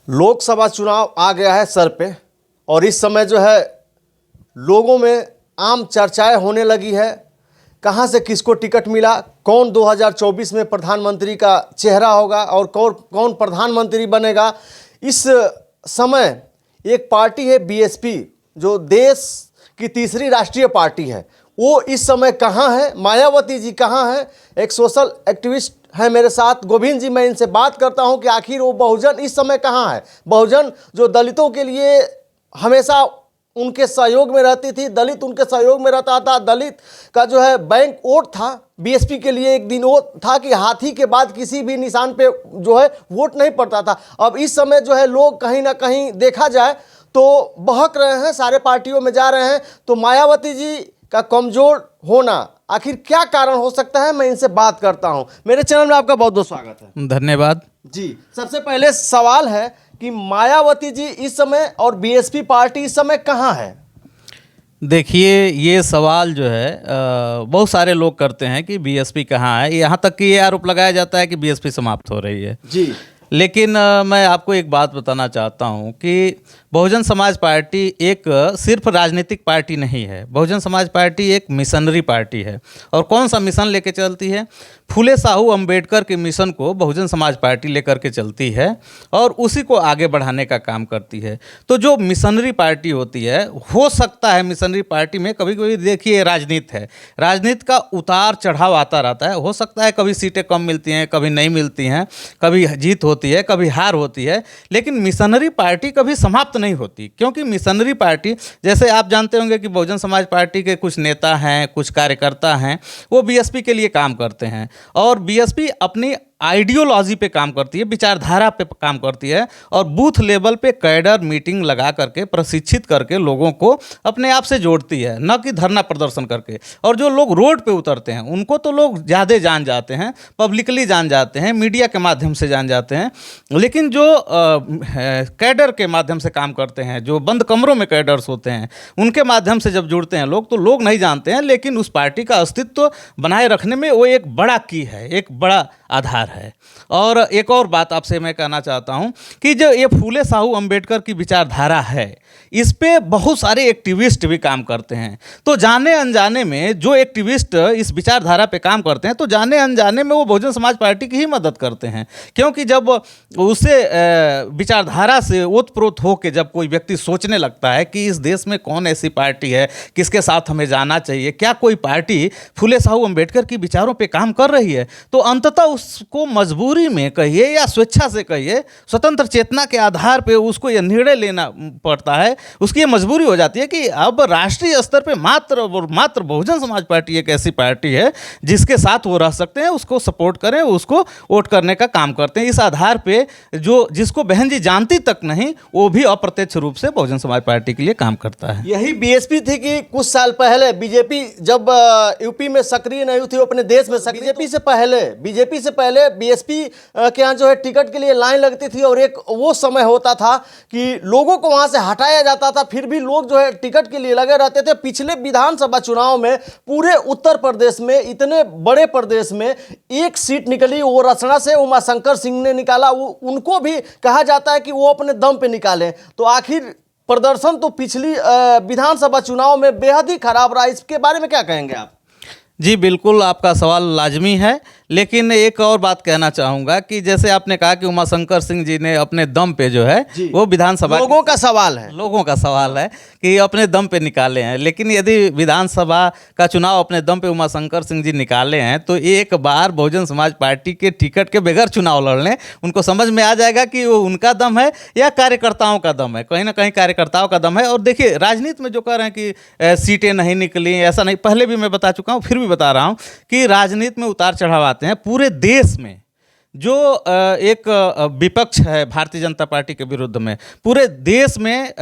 लोकसभा चुनाव आ गया है सर पे और इस समय जो है लोगों में आम चर्चाएं होने लगी है। कहां से किसको टिकट मिला, कौन 2024 में प्रधानमंत्री का चेहरा होगा और कौन प्रधानमंत्री बनेगा। इस समय एक पार्टी है बीएसपी, जो देश की तीसरी राष्ट्रीय पार्टी है, वो इस समय कहां है। मायावती जी कहां है। एक सोशल एक्टिविस्ट है मेरे साथ, गोविंद जी। मैं इनसे बात करता हूं कि आखिर वो बहुजन इस समय कहां है। बहुजन जो दलितों के लिए हमेशा उनके सहयोग में रहती थी, दलित उनके सहयोग में रहता था। दलित का जो है बैंक वोट था बीएसपी के लिए। एक दिन वो था कि हाथी के बाद किसी भी निशान पे जो है वोट नहीं पड़ता था। अब इस समय जो है लोग कहीं ना कहीं देखा जाए तो बहक रहे हैं, सारे पार्टियों में जा रहे हैं। तो मायावती जी का कमजोर होना आखिर क्या कारण हो सकता है, मैं इनसे बात करता हूं। मेरे चैनल में आपका बहुत बहुत स्वागत है। धन्यवाद जी। सबसे पहले सवाल है कि मायावती जी इस समय और बीएसपी पार्टी इस समय कहां है। देखिए, ये सवाल जो है बहुत सारे लोग करते हैं कि बीएसपी कहाँ है। यहाँ तक कि ये आरोप लगाया जाता है कि बीएसपी समाप्त हो रही है जी। लेकिन मैं आपको एक बात बताना चाहता हूँ कि बहुजन समाज पार्टी एक सिर्फ राजनीतिक पार्टी नहीं है। बहुजन समाज पार्टी एक मिशनरी पार्टी है। और कौन सा मिशन लेके चलती है? फूले साहू अंबेडकर के मिशन को बहुजन समाज पार्टी लेकर के चलती है और उसी को आगे बढ़ाने का काम करती है। तो जो मिशनरी पार्टी होती है, हो सकता है मिशनरी पार्टी में कभी कभी देखिए राजनीति है, राजनीति का उतार चढ़ाव आता रहता है। हो सकता है कभी सीटें कम मिलती हैं, कभी नहीं मिलती हैं, कभी जीत होती है, कभी हार होती है, लेकिन मिशनरी पार्टी कभी समाप्त नहीं होती। क्योंकि मिशनरी पार्टी, जैसे आप जानते होंगे कि बहुजन समाज पार्टी के कुछ नेता हैं, कुछ कार्यकर्ता हैं, वो बीएसपी के लिए काम करते हैं और बीएसपी अपनी आइडियोलॉजी पे काम करती है, विचारधारा पे काम करती है और बूथ लेवल पे कैडर मीटिंग लगा करके प्रशिक्षित करके लोगों को अपने आप से जोड़ती है, न कि धरना प्रदर्शन करके। और जो लोग रोड पे उतरते हैं उनको तो लोग ज़्यादा जान जाते हैं, पब्लिकली जान जाते हैं, मीडिया के माध्यम से जान जाते हैं। लेकिन जो कैडर के माध्यम से काम करते हैं, जो बंद कमरों में कैडर्स होते हैं, उनके माध्यम से जब जुड़ते हैं लोग, तो लोग नहीं जानते हैं। लेकिन उस पार्टी का अस्तित्व बनाए रखने में वो एक बड़ा की है, एक बड़ा आधार है। और एक और बात आपसे मैं कहना चाहता हूं कि जो ये फूले साहू अंबेडकर की विचारधारा है, इस पे बहुत सारे एक्टिविस्ट भी काम करते हैं। तो जाने अनजाने में जो एक्टिविस्ट इस विचारधारा पे काम करते हैं, तो जाने अनजाने में वो बहुजन समाज पार्टी की ही मदद करते हैं। क्योंकि जब उसे विचारधारा से ओतप्रोत होकर जब कोई व्यक्ति सोचने लगता है कि इस देश में कौन ऐसी पार्टी है, किसके साथ हमें जाना चाहिए, क्या कोई पार्टी फूले साहू अंबेडकर की विचारों पे काम कर रही है, तो अंततः उसको मजबूरी में कहिए या स्वेच्छा से कहिए, स्वतंत्र चेतना के आधार पे उसको यह निर्णय लेना पड़ता है। उसकी ये मजबूरी हो जाती है कि अब राष्ट्रीय स्तर पे मात्र और मात्र बहुजन समाज पार्टी एक ऐसी पार्टी है जिसके साथ वो रह सकते हैं, उसको सपोर्ट करें, उसको वोट करने का काम करते हैं। इस आधार पे जो जिसको बहन जी जानती तक नहीं, वो भी अप्रत्यक्ष रूप से बहुजन समाज पार्टी के लिए काम करता है। यही बीएसपी थी कि कुछ साल पहले बीजेपी जब यूपी में सक्रिय नहीं थी, अपने देश में बीजेपी से पहले बीएसपी के यहाँ जो है टिकट के लिए लाइन लगती थी और एक वो समय होता था कि लोगों को वहां से हटाया जाता था, फिर भी लोग जो है टिकट के लिए लगे रहते थे। पिछले विधानसभा चुनाव में पूरे उत्तर प्रदेश में, इतने बड़े प्रदेश में, एक सीट निकली, वो रचना से उमाशंकर सिंह ने निकाला। उनको भी कहा जाता है कि वो अपने दम पे निकालें। तो आखिर प्रदर्शन तो पिछली विधानसभा चुनाव में बेहद ही खराब रहा। इसके बारे में क्या कहेंगे आप? जी बिल्कुल, आपका सवाल लाजमी है, लेकिन एक और बात कहना चाहूँगा कि जैसे आपने कहा कि उमाशंकर सिंह जी ने अपने दम पे जो है वो विधानसभा, लोगों का सवाल है कि अपने दम पे निकाले हैं। लेकिन यदि विधानसभा का चुनाव अपने दम पे उमाशंकर सिंह जी निकाले हैं, तो एक बार बहुजन समाज पार्टी के टिकट के बगैर चुनाव लड़ लें, उनको समझ में आ जाएगा कि वो उनका दम है या कार्यकर्ताओं का दम है। कहीं ना कहीं कार्यकर्ताओं का दम है। और देखिए, राजनीति में जो कह रहे हैं कि सीटें नहीं निकली, ऐसा नहीं, पहले भी मैं बता चुका हूँ, फिर भी बता रहा हूँ कि राजनीति में उतार चढ़ाव आते हैं। पूरे देश में जो एक विपक्ष है भारतीय जनता पार्टी के विरुद्ध में, पूरे देश में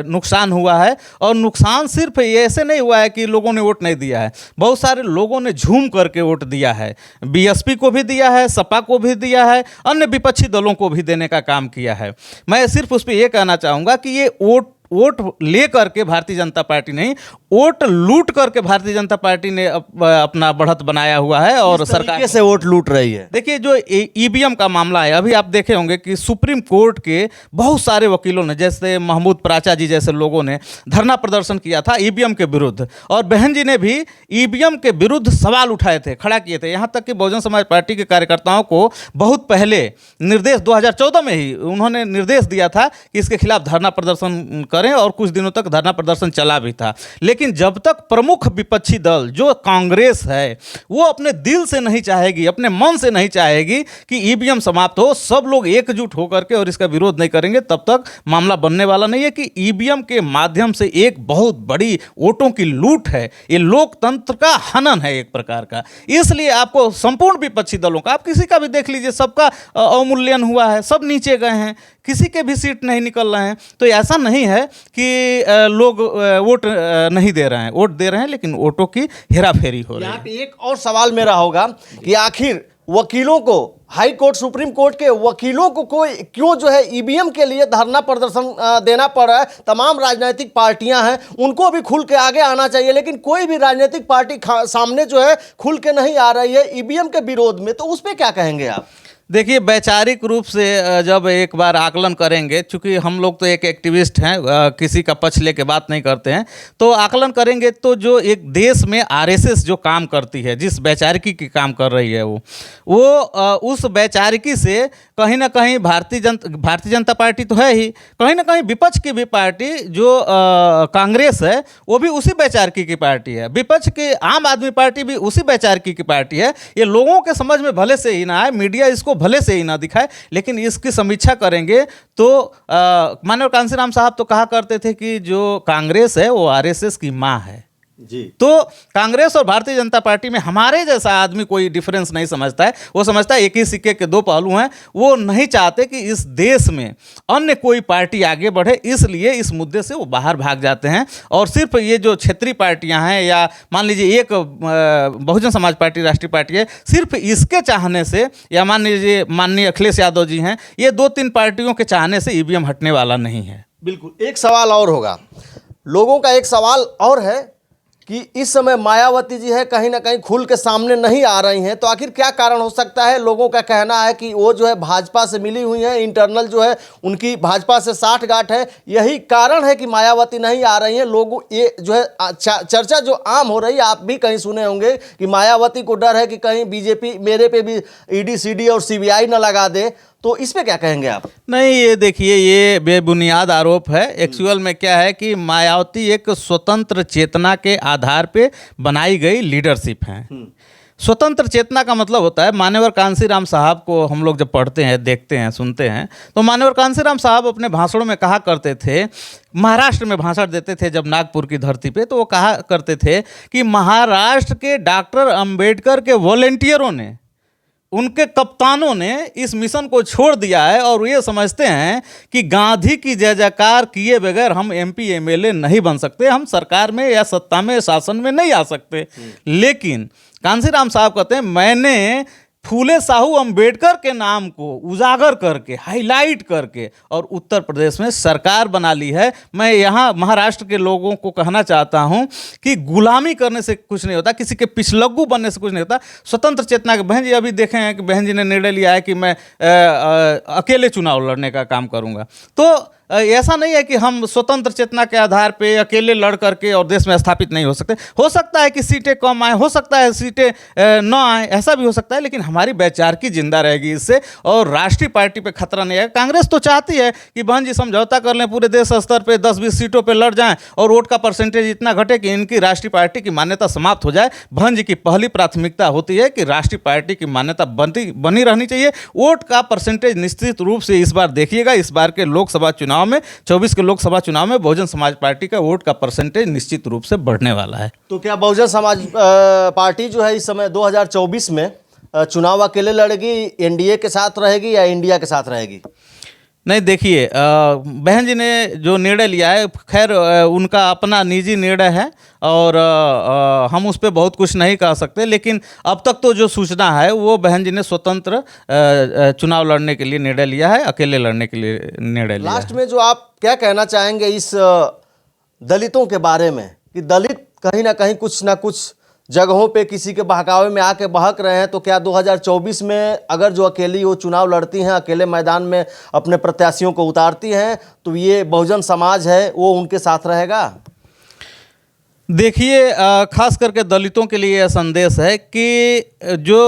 नुकसान हुआ है। और नुकसान सिर्फ ऐसे नहीं हुआ है कि लोगों ने वोट नहीं दिया है, बहुत सारे लोगों ने झूम करके वोट दिया है। बीएसपी को भी दिया है, सपा को भी दिया है, अन्य विपक्षी दलों को भी देने का काम किया है। मैं सिर्फ उस पर यह कहना चाहूँगा कि ये वोट वोट ले करके भारतीय जनता पार्टी नहीं, वोट लूट करके भारतीय जनता पार्टी ने अपना बढ़त बनाया हुआ है और सरकार से वोट लूट रही है। देखिए, जो ईवीएम का मामला है, अभी आप देखे होंगे कि सुप्रीम कोर्ट के बहुत सारे वकीलों ने, जैसे महमूद प्राचा जी जैसे लोगों ने धरना प्रदर्शन किया था ईवीएम के विरुद्ध, और बहन जी ने भी ईवीएम के विरुद्ध सवाल उठाए थे, खड़ा किए थे। यहाँ तक कि बहुजन समाज पार्टी के कार्यकर्ताओं को बहुत पहले निर्देश 2014 में ही उन्होंने निर्देश दिया था कि इसके खिलाफ धरना प्रदर्शन करें, और कुछ दिनों तक धरना प्रदर्शन चला भी था। लेकिन जब तक प्रमुख विपक्षी दल जो कांग्रेस है वो अपने दिल से नहीं चाहेगी, अपने मन से नहीं चाहेगी कि ईवीएम समाप्त हो, सब लोग एकजुट होकर के और इसका विरोध नहीं करेंगे, तब तक मामला बनने वाला नहीं है। कि ईवीएम के माध्यम से एक बहुत बड़ी वोटों की लूट है, ये लोकतंत्र का हनन है एक प्रकार का। इसलिए आपको संपूर्ण विपक्षी दलों का, आप किसी का भी देख लीजिए, सबका अवमूल्यन हुआ है, सब नीचे गए हैं, किसी के भी सीट नहीं निकल रहे हैं। तो ऐसा नहीं है कि लोग वोट नहीं दे रहे हैं, वोट दे रहे हैं, लेकिन वोटों की हेराफेरी हो रही है। यहाँ पे एक और सवाल मेरा होगा कि आखिर वकीलों को, हाई कोर्ट सुप्रीम कोर्ट के वकीलों को कोई क्यों जो है ईवीएम के लिए धरना प्रदर्शन देना पड़ रहा है। तमाम राजनीतिक पार्टियां हैं, उनको भी खुल के आगे आना चाहिए, लेकिन कोई भी राजनीतिक पार्टी सामने जो है खुल के नहीं आ रही है ईवीएम के विरोध में। तो उस पर क्या कहेंगे आप? देखिए, वैचारिक रूप से जब एक बार आकलन करेंगे, चूंकि हम लोग तो एक एक्टिविस्ट हैं, किसी का पक्ष लेके बात नहीं करते हैं, तो आकलन करेंगे तो जो एक देश में आरएसएस जो काम करती है, जिस वैचारिकी की काम कर रही है, वो उस वैचारिकी से कहीं ना कहीं भारतीय जनता पार्टी तो है ही, कहीं ना कहीं विपक्ष की भी पार्टी जो कांग्रेस है वो भी उसी वैचारिकी की पार्टी है, विपक्ष की आम आदमी पार्टी भी उसी वैचारिकी की पार्टी है। ये लोगों के समझ में भले से ही ना आए, मीडिया इसको भले से ही ना दिखाए, लेकिन इसकी समीक्षा करेंगे तो माननीय कांशीराम साहब तो कहा करते थे कि जो कांग्रेस है वो आरएसएस की माँ है जी। तो कांग्रेस और भारतीय जनता पार्टी में हमारे जैसा आदमी कोई डिफरेंस नहीं समझता है, वो समझता है एक ही सिक्के के दो पहलू हैं। वो नहीं चाहते कि इस देश में अन्य कोई पार्टी आगे बढ़े, इसलिए इस मुद्दे से वो बाहर भाग जाते हैं। और सिर्फ ये जो क्षेत्रीय पार्टियां हैं, या मान लीजिए एक बहुजन समाज पार्टी राष्ट्रीय पार्टी है, सिर्फ इसके चाहने से, या मान लीजिए माननीय अखिलेश यादव जी हैं, ये 2-3 पार्टियों के चाहने से ईवीएम हटने वाला नहीं है। बिल्कुल। एक सवाल और होगा, लोगों का एक सवाल और है कि इस समय मायावती जी है कहीं ना कहीं खुल के सामने नहीं आ रही हैं, तो आखिर क्या कारण हो सकता है? लोगों का कहना है कि वो जो है भाजपा से मिली हुई हैं, इंटरनल जो है उनकी भाजपा से साठगांठ है, यही कारण है कि मायावती नहीं आ रही हैं। लोगों ये जो है चर्चा जो आम हो रही है, आप भी कहीं सुने होंगे कि मायावती को डर है कि कहीं बीजेपी मेरे पे भी ईडी सीडी और सीबीआई न लगा दे, तो इस पे क्या कहेंगे आप? नहीं, ये देखिए, ये बेबुनियाद आरोप है। एक्चुअल में क्या है कि मायावती एक स्वतंत्र चेतना के आधार पे बनाई गई लीडरशिप है। स्वतंत्र चेतना का मतलब होता है, मान्यवर कांशीराम साहब को हम लोग जब पढ़ते हैं, देखते हैं, सुनते हैं, तो मान्यवर कांशीराम साहब अपने भाषणों में कहा करते थे, महाराष्ट्र में भाषण देते थे जब नागपुर की धरती पे, तो वो कहा करते थे कि महाराष्ट्र के डॉक्टर अंबेडकर के वॉलेंटियरों ने, उनके कप्तानों ने इस मिशन को छोड़ दिया है, और ये समझते हैं कि गांधी की जय जयकार किए बगैर हम एमपी एमएलए नहीं बन सकते, हम सरकार में या सत्ता में शासन में नहीं आ सकते। लेकिन कांशीराम साहब कहते हैं, मैंने फूले साहू अंबेडकर के नाम को उजागर करके, हाईलाइट करके, और उत्तर प्रदेश में सरकार बना ली है। मैं यहाँ महाराष्ट्र के लोगों को कहना चाहता हूँ कि गुलामी करने से कुछ नहीं होता, किसी के पिछलग्गू बनने से कुछ नहीं होता। स्वतंत्र चेतना के बहन जी अभी देखे हैं कि बहन जी ने निर्णय लिया है कि मैं अकेले चुनाव लड़ने का काम करूँगा। तो ऐसा नहीं है कि हम स्वतंत्र चेतना के आधार पे अकेले लड़ करके और देश में स्थापित नहीं हो सकते। हो सकता है कि सीटें कम आए, हो सकता है सीटें न आए, ऐसा भी हो सकता है, लेकिन हमारी वैचारिकी जिंदा रहेगी इससे, और राष्ट्रीय पार्टी पे खतरा नहीं है। कांग्रेस तो चाहती है कि बहन जी समझौता कर लें, पूरे देश स्तर पे 10-20 सीटों पे लड़ जाएं और वोट का परसेंटेज इतना घटे कि इनकी राष्ट्रीय पार्टी की मान्यता समाप्त हो जाए। बहन जी की पहली प्राथमिकता होती है कि राष्ट्रीय पार्टी की मान्यता बनी रहनी चाहिए। वोट का परसेंटेज निश्चित रूप से इस बार देखिएगा, इस बार के लोकसभा चुनाव में, 24 के लोकसभा चुनाव में बहुजन समाज पार्टी का वोट का परसेंटेज निश्चित रूप से बढ़ने वाला है। तो क्या बहुजन समाज पार्टी जो है इस समय 2024 में चुनाव अकेले लड़ेगी, एनडीए के साथ रहेगी या इंडिया के साथ रहेगी? नहीं, देखिए बहन जी ने जो निर्णय लिया है, खैर उनका अपना निजी निर्णय है और हम उस पर बहुत कुछ नहीं कह सकते, लेकिन अब तक तो जो सूचना है वो बहन जी ने स्वतंत्र चुनाव लड़ने के लिए निर्णय लिया है, अकेले लड़ने के लिए निर्णय लिया है। लास्ट में जो आप क्या कहना चाहेंगे इस दलितों के बारे में, कि दलित कहीं ना कुछ जगहों पे किसी के बहकावे में आके बहक रहे हैं, तो क्या 2024 में अगर जो अकेली वो चुनाव लड़ती हैं, अकेले मैदान में अपने प्रत्याशियों को उतारती हैं, तो ये बहुजन समाज है वो उनके साथ रहेगा? देखिए खास करके दलितों के लिए यह संदेश है कि जो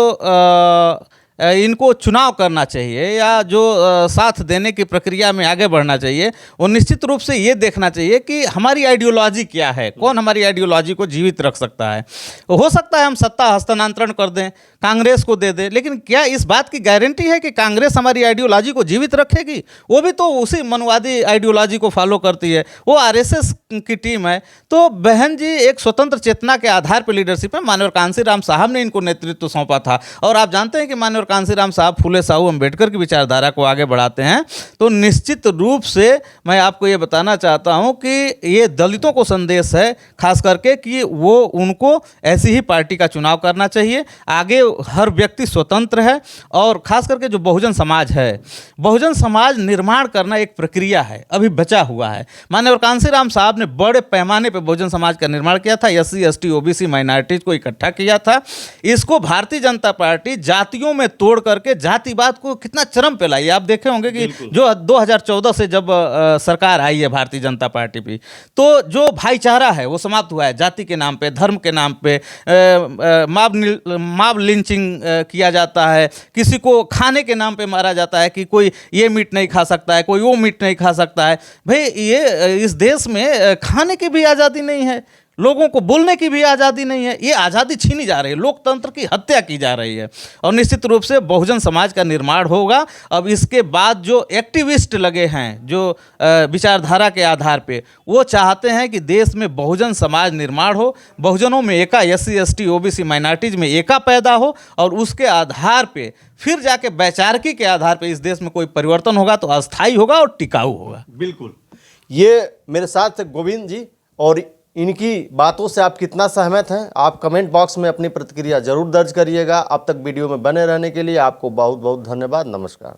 इनको चुनाव करना चाहिए या जो साथ देने की प्रक्रिया में आगे बढ़ना चाहिए, वो निश्चित रूप से ये देखना चाहिए कि हमारी आइडियोलॉजी क्या है, कौन हमारी आइडियोलॉजी को जीवित रख सकता है। हो सकता है हम सत्ता हस्तांतरण कर दें, कांग्रेस को दे दें, लेकिन क्या इस बात की गारंटी है कि कांग्रेस हमारी आइडियोलॉजी को जीवित रखेगी? वो भी तो उसी मनवादी आइडियोलॉजी को फॉलो करती है, वो आरएसएस की टीम है। तो बहन जी एक स्वतंत्र चेतना के आधार पर लीडरशिप है। माननीय कांशीराम साहब ने इनको नेतृत्व सौंपा था, और आप जानते हैं कि माननीय कांशीराम साहब फूले साहू अम्बेडकर की विचारधारा को आगे बढ़ाते हैं। तो निश्चित रूप से मैं आपको ये बताना चाहता हूँ कि ये दलितों को संदेश है, खास करके कि वो उनको ऐसी ही पार्टी का चुनाव करना चाहिए। आगे हर व्यक्ति स्वतंत्र है, और खास करके जो बहुजन समाज है, बहुजन समाज निर्माण करना एक प्रक्रिया है, अभी बचा हुआ है। माननीय कांशीराम साहब ने बड़े पैमाने पर बहुजन समाज का निर्माण किया था, SC ST OBC माइनॉरिटीज को इकट्ठा किया था। इसको भारतीय जनता पार्टी जातियों में तोड़ करके जातिवाद को कितना चरम पे लाई। आप देखे होंगे कि जो 2014 से जब सरकार आई है भारतीय जनता पार्टी की, तो जो भाईचारा है वो समाप्त हुआ है। जाति के नाम पे, धर्म के नाम पे मॉब लिंचिंग किया जाता है, किसी को खाने के नाम पे मारा जाता है कि कोई ये मीट नहीं खा सकता है, कोई वो मीट नहीं खा सकता है। भाई ये इस देश में खाने की भी आज़ादी नहीं है, लोगों को बोलने की भी आज़ादी नहीं है। ये आज़ादी छीनी जा रही है, लोकतंत्र की हत्या की जा रही है, और निश्चित रूप से बहुजन समाज का निर्माण होगा। अब इसके बाद जो एक्टिविस्ट लगे हैं, जो विचारधारा के आधार पे, वो चाहते हैं कि देश में बहुजन समाज निर्माण हो, बहुजनों में एका, SC ST OBC माइनॉरिटीज में एका पैदा हो, और उसके आधार पे फिर जाके वैचारिकी के आधार पे इस देश में कोई परिवर्तन होगा तो अस्थायी होगा और टिकाऊ होगा। बिल्कुल। ये मेरे साथ गोविंद जी, और इनकी बातों से आप कितना सहमत हैं, आप कमेंट बॉक्स में अपनी प्रतिक्रिया जरूर दर्ज करिएगा। अब तक वीडियो में बने रहने के लिए आपको बहुत बहुत धन्यवाद। नमस्कार।